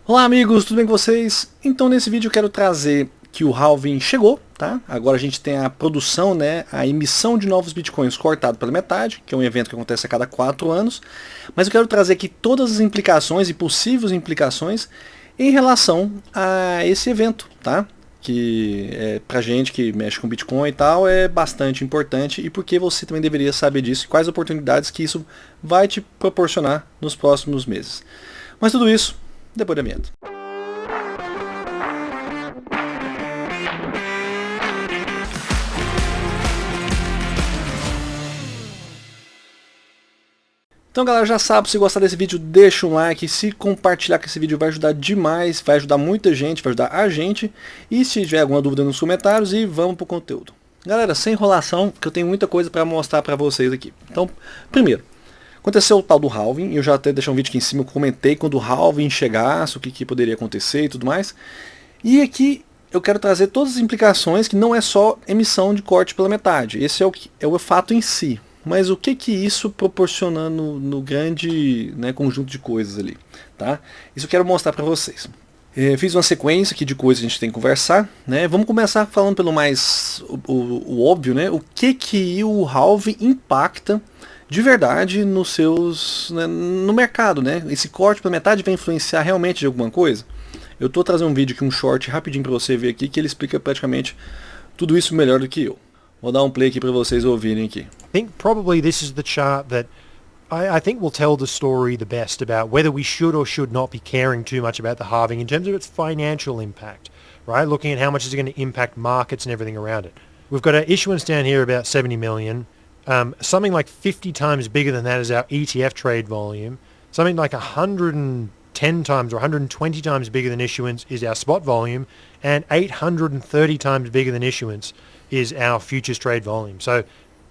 Olá amigos, tudo bem com vocês? Então nesse vídeo eu quero trazer que o halving chegou, tá? Agora a gente tem a produção, né, a emissão de novos bitcoins cortado pela metade, que é um evento que acontece a cada 4 anos. Mas eu quero trazer aqui todas as implicações e possíveis implicações em relação a esse evento, tá? Que pra gente que mexe com Bitcoin e tal é bastante importante e porque você também deveria saber disso e quais oportunidades que isso vai te proporcionar nos próximos meses. Mas tudo isso depois da vinheta. Então galera, já sabe, se gostar desse vídeo deixa um like, se compartilhar com esse vídeo vai ajudar demais, vai ajudar muita gente, vai ajudar a gente. E se tiver alguma dúvida nos comentários e vamos pro conteúdo. Galera, sem enrolação, que eu tenho muita coisa para mostrar para vocês aqui. Então, primeiro, aconteceu o tal do halving, eu já até deixei um vídeo aqui em cima, eu comentei quando o halving chegasse, o que poderia acontecer e tudo mais. E aqui eu quero trazer todas as implicações, que não é só emissão de corte pela metade, esse é o fato em si. Mas o que isso proporciona no grande, né, conjunto de coisas ali, tá? Isso eu quero mostrar para vocês. Fiz uma sequência aqui de coisas que a gente tem que conversar, né? Vamos começar falando pelo mais o óbvio, né? O que o halving impacta de verdade nos seus, né, no mercado, né? Esse corte pela metade vai influenciar realmente de alguma coisa? Eu estou trazendo um vídeo aqui, um short rapidinho para você ver aqui, que ele explica praticamente tudo isso melhor do que eu. Vou dar um play aqui para vocês ouvirem aqui. I think probably this is the chart that I think will tell the story the best about whether we should or should not be caring too much about the halving in terms of its financial impact, right? Looking at how much is it going to impact markets and everything around it. We've got our issuance down here about 70 million. Something like 50 times bigger than that is our ETF trade volume. Something like 110 times or 120 times bigger than issuance is our spot volume, and 830 times bigger than issuance is our futures trade volume. So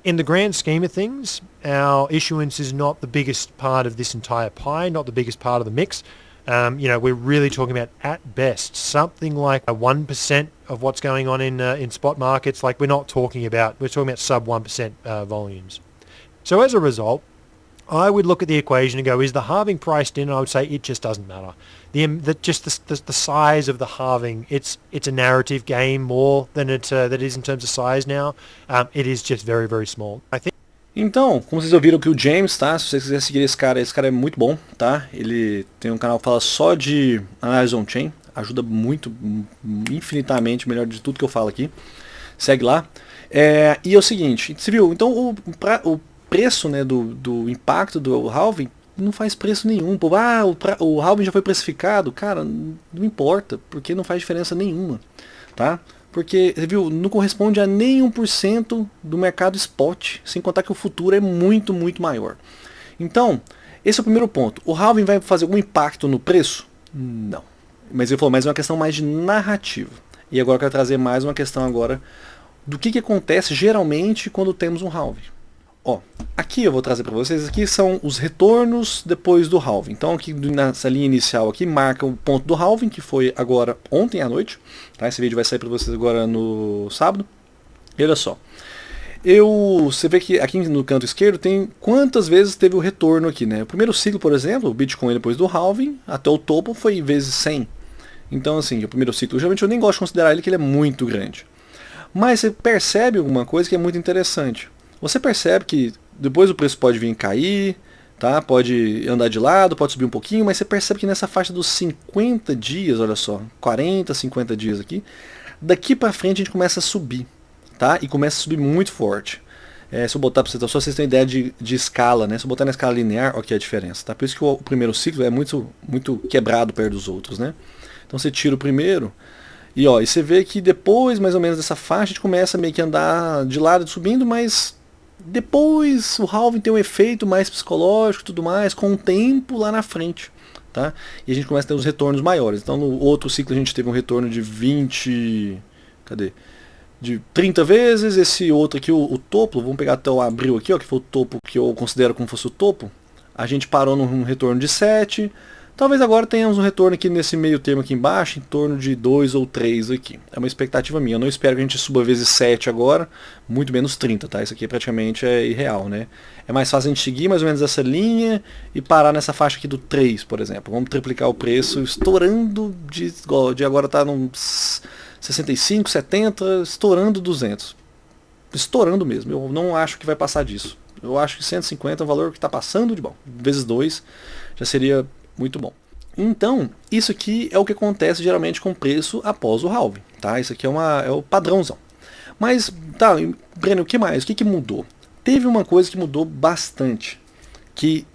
in the grand scheme of things, our issuance is not the biggest part of this entire pie, not the biggest part of the mix. We're really talking about, at best, something like a 1% of what's going on in spot markets. Like we're talking about sub 1% volumes. So as a result, I would look at the equation and go, is the halving priced in? And I would say it just doesn't matter. The size of the halving, it's a narrative game more than that is in terms of size now. It is just very, very small. I think. Então, como vocês ouviram que o James, tá? Se vocês quiserem seguir esse cara é muito bom, tá? Ele tem um canal que fala só de análise on-chain, ajuda muito, infinitamente melhor de tudo que eu falo aqui. Segue lá. E é o seguinte, você viu? Então o preço, né, do impacto do halving não faz preço nenhum. Pô, o halving já foi precificado. Cara, não importa, porque não faz diferença nenhuma, tá? Porque, você viu, não corresponde a nem 1% do mercado spot, sem contar que o futuro é muito, muito maior. Então, esse é o primeiro ponto. O halving vai fazer algum impacto no preço? Não. Mas ele falou, mas é uma questão mais de narrativa. E agora eu quero trazer mais uma questão agora do que acontece geralmente quando temos um halving. Ó, aqui eu vou trazer para vocês, aqui são os retornos depois do halving. Então aqui nessa linha inicial aqui marca o ponto do halving, que foi agora ontem à noite, tá? Esse vídeo vai sair para vocês agora no sábado. E olha só, você vê que aqui no canto esquerdo tem quantas vezes teve o retorno aqui, né? O primeiro ciclo, por exemplo, o Bitcoin depois do halving, até o topo foi vezes 100. Então assim, o primeiro ciclo, geralmente eu nem gosto de considerar ele que ele é muito grande. Mas você percebe alguma coisa que é muito interessante. Você percebe que depois o preço pode vir cair, tá? Pode andar de lado, pode subir um pouquinho, mas você percebe que nessa faixa dos 50 dias, olha só, 40, 50 dias aqui, daqui para frente a gente começa a subir, tá? E começa a subir muito forte. Se eu botar para vocês, só vocês terem ideia de escala, né? Se eu botar na escala linear, olha aqui a diferença, tá? Por isso que o primeiro ciclo é muito, muito quebrado perto dos outros, né? Então você tira o primeiro. E você vê que depois, mais ou menos, dessa faixa, a gente começa meio que a andar de lado, subindo, mas depois o halving tem um efeito mais psicológico e tudo mais, com o tempo lá na frente, tá? E a gente começa a ter os retornos maiores. Então no outro ciclo a gente teve um retorno de 20... Cadê? De 30 vezes. Esse outro aqui, o topo, vamos pegar até o abril aqui, ó, que foi o topo que eu considero como fosse o topo. A gente parou num retorno de 7. Talvez agora tenhamos um retorno aqui nesse meio termo aqui embaixo, em torno de 2 ou 3 aqui. É uma expectativa minha. Eu não espero que a gente suba vezes 7 agora, muito menos 30, tá? Isso aqui praticamente é irreal, né? É mais fácil a gente seguir mais ou menos essa linha e parar nessa faixa aqui do 3, por exemplo. Vamos triplicar o preço, estourando de agora tá nos 65, 70, estourando 200. Estourando mesmo. Eu não acho que vai passar disso. Eu acho que 150 é um valor que está passando de bom. Vezes 2 já seria muito bom. Então, isso aqui é o que acontece geralmente com o preço após o halving, tá? Isso aqui é o padrãozão. Mas, tá, Breno, o que mais? O que mudou? Teve uma coisa que mudou bastante, que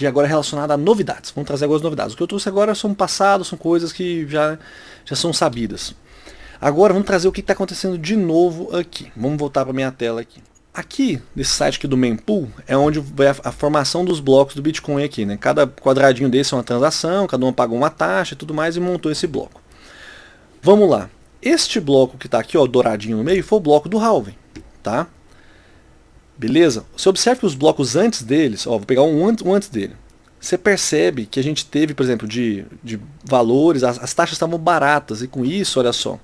agora é relacionada a novidades. Vamos trazer agora as novidades. O que eu trouxe agora são passados, são coisas que já são sabidas. Agora vamos trazer o que está acontecendo de novo aqui. Vamos voltar para minha tela aqui. Aqui, nesse site aqui do Mempool, é onde vai a formação dos blocos do Bitcoin aqui, né? Cada quadradinho desse é uma transação, cada um pagou uma taxa e tudo mais e montou esse bloco. Vamos lá. Este bloco que está aqui, ó, douradinho no meio, foi o bloco do halving, tá? Beleza? Você observa que os blocos antes deles, ó, vou pegar um antes dele. Você percebe que a gente teve, por exemplo, de valores, as taxas estavam baratas e com isso, olha só,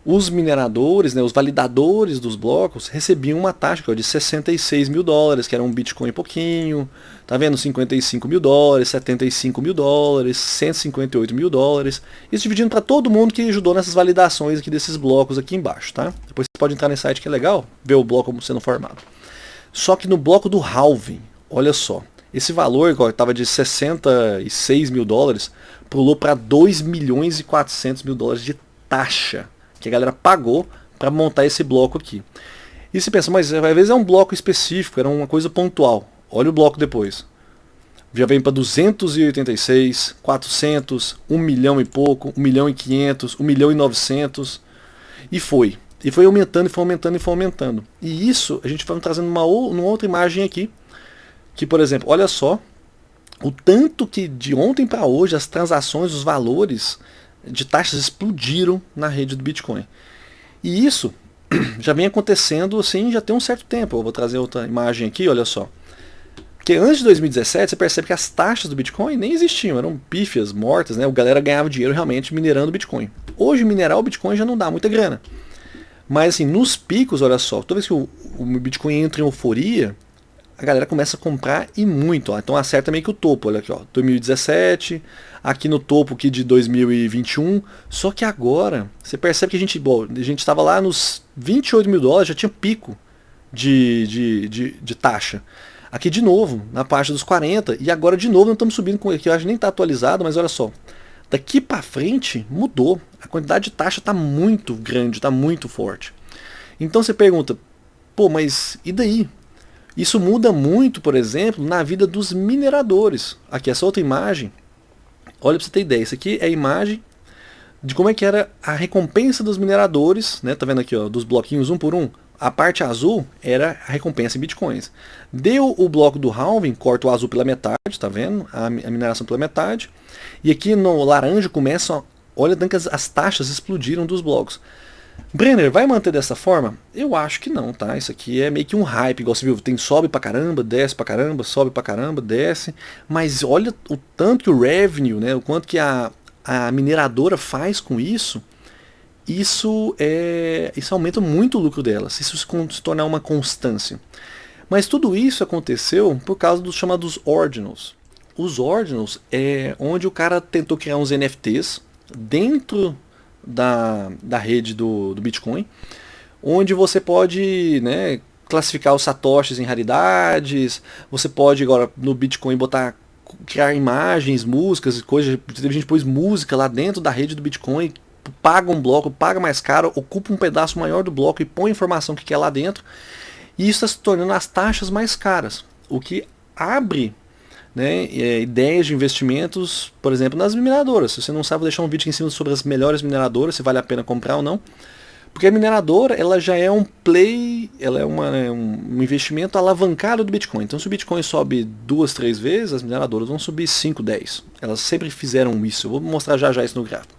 os mineradores, né, os validadores dos blocos recebiam uma taxa de 66 mil dólares, que era um Bitcoin e pouquinho, tá vendo? 55 mil dólares, 75 mil dólares, 158 mil dólares, isso dividindo para todo mundo que ajudou nessas validações aqui desses blocos aqui embaixo, tá? Depois você pode entrar nesse site que é legal, ver o bloco sendo formado. Só que no bloco do halving, olha só, esse valor, que estava de 66 mil dólares, pulou para 2 milhões e 400 mil dólares de taxa que a galera pagou para montar esse bloco aqui. E se pensa, mas às vezes é um bloco específico, era uma coisa pontual. Olha o bloco depois. Já vem para 286, 400, 1 milhão e pouco, 1 milhão e 500, 1 milhão e 900. E foi. E foi aumentando, e foi aumentando, e foi aumentando. E isso a gente vai trazendo uma outra imagem aqui. Que, por exemplo, olha só o tanto que de ontem para hoje as transações, os valores de taxas explodiram na rede do Bitcoin. E isso já vem acontecendo assim, já tem um certo tempo. Eu vou trazer outra imagem aqui, olha só. Porque antes de 2017 você percebe que as taxas do Bitcoin nem existiam, eram pífias, mortas, né? A galera ganhava dinheiro realmente minerando o Bitcoin. Hoje minerar o Bitcoin já não dá muita grana. Mas assim, nos picos, olha só, toda vez que o Bitcoin entra em euforia, a galera começa a comprar e muito. Ó. Então acerta meio que o topo, olha aqui, ó, 2017, aqui no topo aqui de 2021. Só que agora, você percebe que a gente estava lá nos 28 mil dólares, já tinha pico de taxa. Aqui de novo, na parte dos 40, e agora de novo nós estamos subindo com aqui, eu acho que nem está atualizado, mas olha só. Daqui para frente mudou, a quantidade de taxa está muito grande, está muito forte. Então você pergunta, pô, mas e daí? Isso muda muito, por exemplo, na vida dos mineradores. Aqui essa outra imagem, olha para você ter ideia, isso aqui é a imagem de como é que era a recompensa dos mineradores, né? Tá vendo aqui, ó, dos bloquinhos um por um? A parte azul era a recompensa em bitcoins. Deu o bloco do halving, corta o azul pela metade, tá vendo? A mineração pela metade. E aqui no laranja começa, olha, as taxas explodiram dos blocos. Brenner, vai manter dessa forma? Eu acho que não, tá? Isso aqui é meio que um hype, igual você viu, tem sobe pra caramba, desce pra caramba, sobe pra caramba, desce. Mas olha o tanto que o revenue, né, o quanto que a mineradora faz com isso, isso aumenta muito o lucro delas, se isso se tornar uma constância. Mas tudo isso aconteceu por causa dos chamados ordinals. Os ordinals é onde o cara tentou criar uns NFTs dentro da rede do Bitcoin, onde você pode, né, classificar os satoshis em raridades, você pode agora no Bitcoin criar imagens, músicas, coisas, a gente pôs música lá dentro da rede do Bitcoin, paga um bloco, paga mais caro, ocupa um pedaço maior do bloco e põe a informação que quer lá dentro, e isso está se tornando as taxas mais caras, o que abre, né, ideias de investimentos, por exemplo, nas mineradoras. Se você não sabe, vou deixar um vídeo aqui em cima sobre as melhores mineradoras, se vale a pena comprar ou não. Porque a mineradora, ela já é um play, ela é um investimento alavancado do Bitcoin. Então se o Bitcoin sobe 2, 3 vezes, as mineradoras vão subir 5, 10. Elas sempre fizeram isso. Eu vou mostrar já isso no gráfico.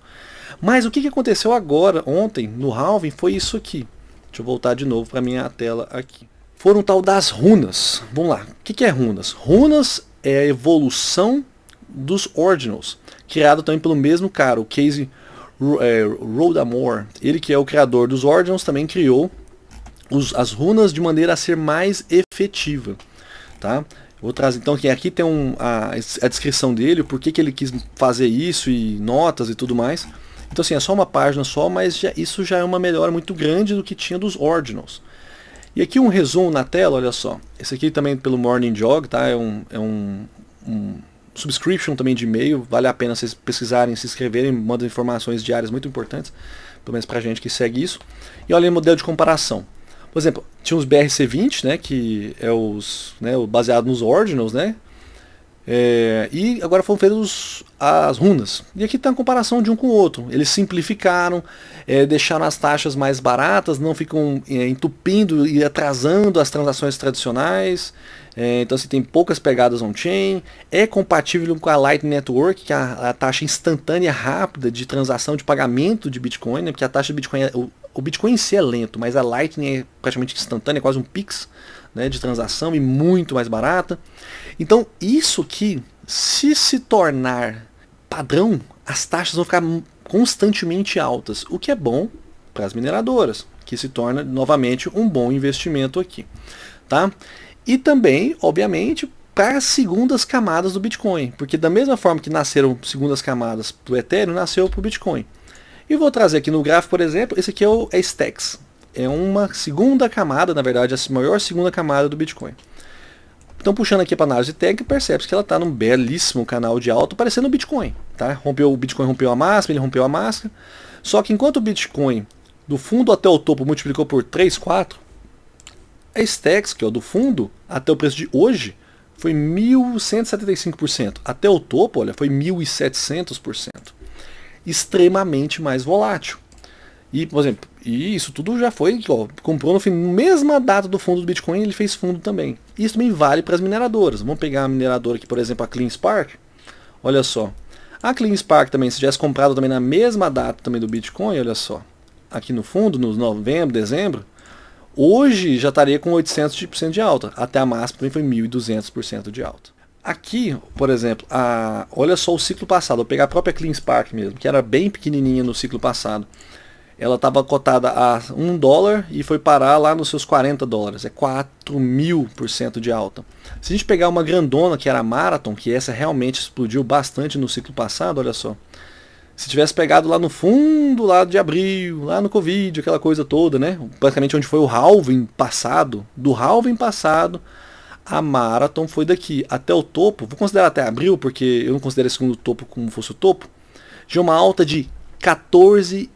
Mas o que aconteceu agora, ontem, no halving, foi isso aqui. Deixa eu voltar de novo para a minha tela aqui. Foram tal das runas. Vamos lá. O que é runas? Runas é a evolução dos Ordinals, criado também pelo mesmo cara, o Casey Rodamore. Ele que é o criador dos Ordinals também criou as runas de maneira a ser mais efetiva, tá? Vou trazer então que aqui tem a descrição dele, por que ele quis fazer isso e notas e tudo mais. Então assim, é só uma página só, mas isso já é uma melhora muito grande do que tinha dos Ordinals. E aqui um resumo na tela, olha só. Esse aqui também pelo Morning Jog, tá? É um subscription também de e-mail, vale a pena vocês pesquisarem, se inscreverem, mandam informações diárias muito importantes, pelo menos pra gente que segue isso. E olha o modelo de comparação. Por exemplo, tinha os BRC20, né, que é o baseado nos Ordinals, né? E agora foram feitas as runas. E aqui está a comparação de um com o outro. Eles simplificaram, deixaram as taxas mais baratas, não ficam entupindo e atrasando as transações tradicionais. Então assim, tem poucas pegadas on-chain. É compatível com a Lightning Network, que é a taxa instantânea rápida de transação de pagamento de Bitcoin, né? Porque a taxa de Bitcoin, o Bitcoin em si é lento, mas a Lightning é praticamente instantânea, é quase um Pix, né, de transação e muito mais barata. Então isso que, se tornar padrão, as taxas vão ficar constantemente altas, o que é bom para as mineradoras, que se torna novamente um bom investimento aqui, tá? E também, obviamente, para as segundas camadas do Bitcoin, porque da mesma forma que nasceram segundas camadas do Ethereum, nasceu para o Bitcoin. E vou trazer aqui no gráfico, por exemplo, esse aqui é Stacks. É uma segunda camada, na verdade, a maior segunda camada do Bitcoin. Então, puxando aqui para a análise técnica, percebe-se que ela está num belíssimo canal de alta, parecendo o Bitcoin. Tá? O Bitcoin rompeu a máxima, ele rompeu a máscara. Só que enquanto o Bitcoin, do fundo até o topo, multiplicou por 3, 4, a Stacks, que é o do fundo, até o preço de hoje, foi 1.175%. Até o topo, olha, foi 1.700%. Extremamente mais volátil. E, por exemplo, isso tudo já foi, comprou no mesma data do fundo do Bitcoin, ele fez fundo também. Isso também vale para as mineradoras. Vamos pegar a mineradora aqui, por exemplo, a CleanSpark. Olha só. A CleanSpark também, se tivesse comprado também na mesma data também do Bitcoin, olha só. Aqui no fundo, no novembro, dezembro, hoje já estaria com 800% de alta. Até a máxima também foi 1.200% de alta. Aqui, por exemplo, olha só o ciclo passado. Vou pegar a própria CleanSpark mesmo, que era bem pequenininha no ciclo passado. Ela estava cotada a $1 e foi parar lá nos seus $40. É 4.000% de alta. Se a gente pegar uma grandona, que era a Marathon, que essa realmente explodiu bastante no ciclo passado, olha só. Se tivesse pegado lá no fundo, lá de abril, lá no Covid, aquela coisa toda, né? Basicamente onde foi o halving passado, do halving passado, a Marathon foi daqui até o topo, vou considerar até abril, porque eu não considero esse segundo topo como fosse o topo, de uma alta de 14.000%.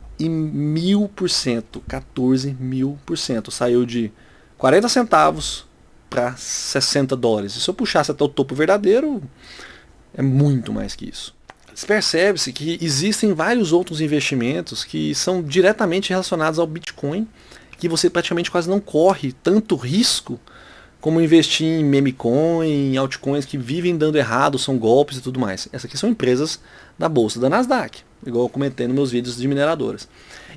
14.000%. Saiu de 40 centavos para $60. E se eu puxasse até o topo verdadeiro, é muito mais que isso. Percebe-se que existem vários outros investimentos que são diretamente relacionados ao Bitcoin, que você praticamente quase não corre tanto risco como investir em memecoin, em altcoins que vivem dando errado, são golpes e tudo mais. Essas aqui são empresas da bolsa da Nasdaq, igual eu comentei nos meus vídeos de mineradoras.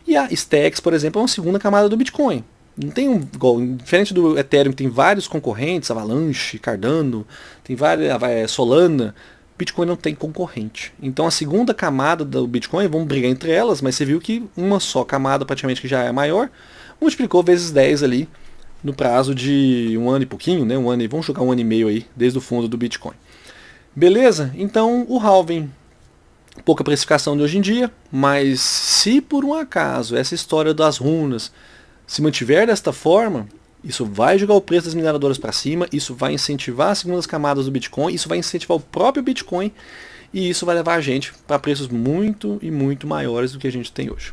E a Stacks, por exemplo, é uma segunda camada do Bitcoin. Não tem igual, diferente do Ethereum, tem vários concorrentes, Avalanche, Cardano, tem várias, Solana. Bitcoin não tem concorrente. Então a segunda camada do Bitcoin, vamos brigar entre elas, mas você viu que uma só camada praticamente que já é maior, multiplicou vezes 10 ali no prazo de um ano e pouquinho, né? Vamos jogar um ano e meio aí, desde o fundo do Bitcoin. Beleza? Então o halving, pouca precificação de hoje em dia, mas se por um acaso essa história das runas se mantiver desta forma, isso vai jogar o preço das mineradoras para cima, isso vai incentivar as segundas camadas do Bitcoin, isso vai incentivar o próprio Bitcoin e isso vai levar a gente para preços muito e muito maiores do que a gente tem hoje.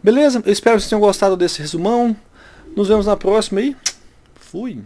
Beleza? Eu espero que vocês tenham gostado desse resumão. Nos vemos na próxima aí. Fui!